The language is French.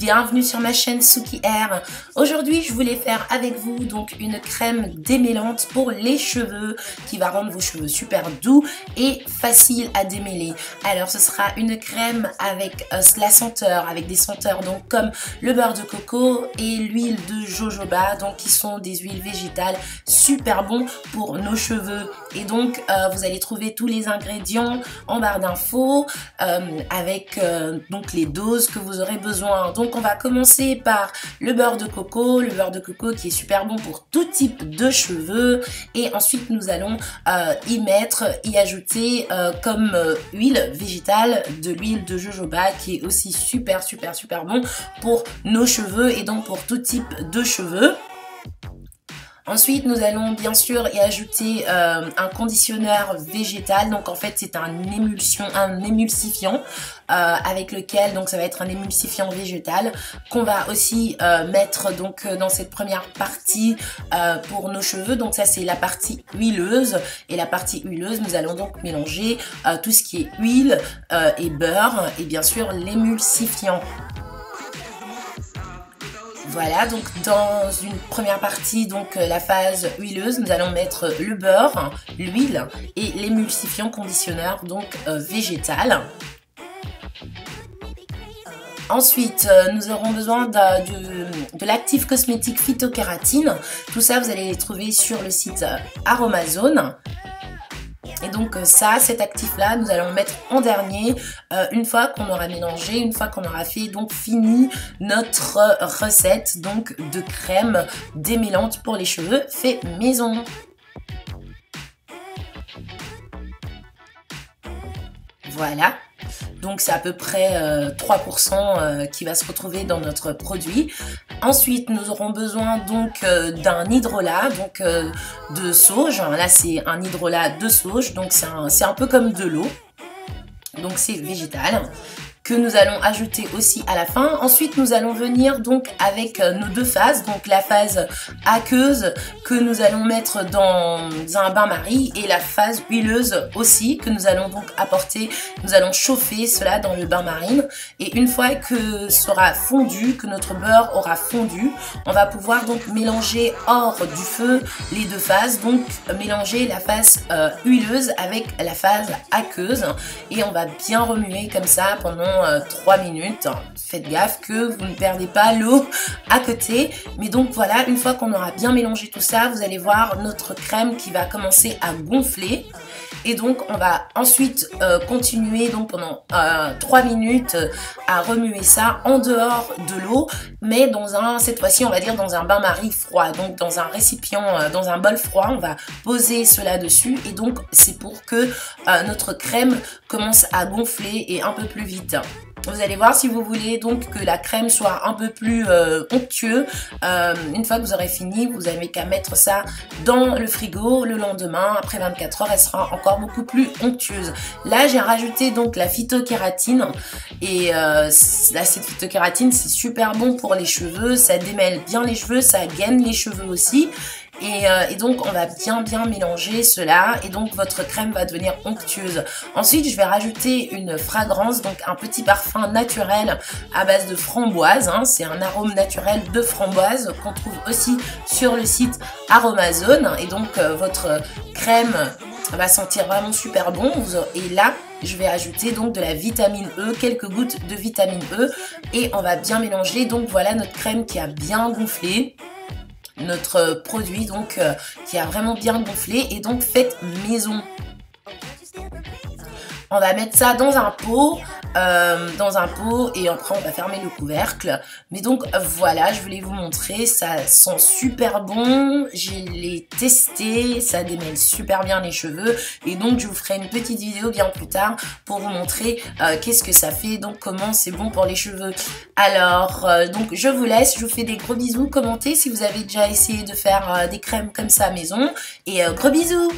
bienvenue sur ma chaîne Suki Hair. Aujourd'hui je voulais faire avec vous donc une crème démêlante pour les cheveux qui va rendre vos cheveux super doux et facile à démêler. Alors ce sera une crème avec la senteur, avec des senteurs donc comme le beurre de coco et l'huile de jojoba, donc qui sont des huiles végétales super bons pour nos cheveux. Et donc vous allez trouver tous les ingrédients en barre d'infos avec donc les doses que vous aurez besoin. Donc on va commencer par le beurre de coco qui est super bon pour tout type de cheveux, et ensuite nous allons y ajouter comme huile végétale de l'huile de jojoba qui est aussi super bon pour nos cheveux et donc pour tout type de cheveux. Ensuite, nous allons bien sûr y ajouter un conditionneur végétal. Donc en fait, c'est un émulsifiant avec lequel, donc ça va être un émulsifiant végétal qu'on va aussi mettre donc dans cette première partie pour nos cheveux. Donc ça, c'est la partie huileuse, et la partie huileuse, nous allons donc mélanger tout ce qui est huile et beurre et bien sûr l'émulsifiant. Voilà, donc dans une première partie, donc la phase huileuse, nous allons mettre le beurre, l'huile et l'émulsifiant conditionneur donc végétal. Ensuite, nous aurons besoin de l'actif cosmétique phytokératine. Tout ça, vous allez les trouver sur le site Aromazone. Et donc cet actif-là, nous allons le mettre en dernier, une fois qu'on aura mélangé, une fois qu'on aura fait donc fini notre recette donc de crème démêlante pour les cheveux fait maison. Voilà. Donc c'est à peu près 3% qui va se retrouver dans notre produit. Ensuite, nous aurons besoin donc d'un hydrolat, donc de sauge. Là, c'est un hydrolat de sauge, donc c'est un peu comme de l'eau. Donc c'est végétal, que nous allons ajouter aussi à la fin. Ensuite, nous allons venir donc avec nos deux phases, donc la phase aqueuse que nous allons mettre dans un bain-marie et la phase huileuse aussi que nous allons donc apporter. Nous allons chauffer cela dans le bain-marie, et une fois que sera fondu, que notre beurre aura fondu, on va pouvoir donc mélanger hors du feu les deux phases, donc mélanger la phase huileuse avec la phase aqueuse, et on va bien remuer comme ça pendant 3 minutes. Faites gaffe que vous ne perdez pas l'eau à côté. Mais donc voilà, une fois qu'on aura bien mélangé tout ça, vous allez voir notre crème qui va commencer à gonfler. Et donc on va ensuite continuer donc pendant 3 minutes à remuer ça en dehors de l'eau, mais cette fois-ci on va dire dans un bain-marie froid, donc dans un récipient, dans un bol froid. On va poser cela dessus, et donc c'est pour que notre crème commence à gonfler et un peu plus vite. Vous allez voir, si vous voulez donc que la crème soit un peu plus onctueuse, une fois que vous aurez fini, vous n'avez qu'à mettre ça dans le frigo le lendemain. Après 24 heures, elle sera encore beaucoup plus onctueuse. Là, j'ai rajouté donc la phytokératine, et cette phytokératine, c'est super bon pour les cheveux, ça démêle bien les cheveux, ça gaine les cheveux aussi. Et donc on va bien mélanger cela, et donc votre crème va devenir onctueuse. Ensuite, je vais rajouter une fragrance, donc un petit parfum naturel à base de framboise, c'est un arôme naturel de framboise qu'on trouve aussi sur le site Aromazone, et donc votre crème va sentir vraiment super bon. Et là, je vais ajouter donc de la vitamine E, quelques gouttes de vitamine E, et on va bien mélanger. Donc voilà notre crème qui a bien gonflé, notre produit donc qui a vraiment bien gonflé et donc fait maison. On va mettre ça dans un pot, et après on va fermer le couvercle. Mais donc voilà, je voulais vous montrer, ça sent super bon, je l'ai testé, ça démêle super bien les cheveux, et donc je vous ferai une petite vidéo bien plus tard pour vous montrer qu'est-ce que ça fait, donc comment c'est bon pour les cheveux. Alors donc je vous laisse, je vous fais des gros bisous, commentez si vous avez déjà essayé de faire des crèmes comme ça à maison, et gros bisous.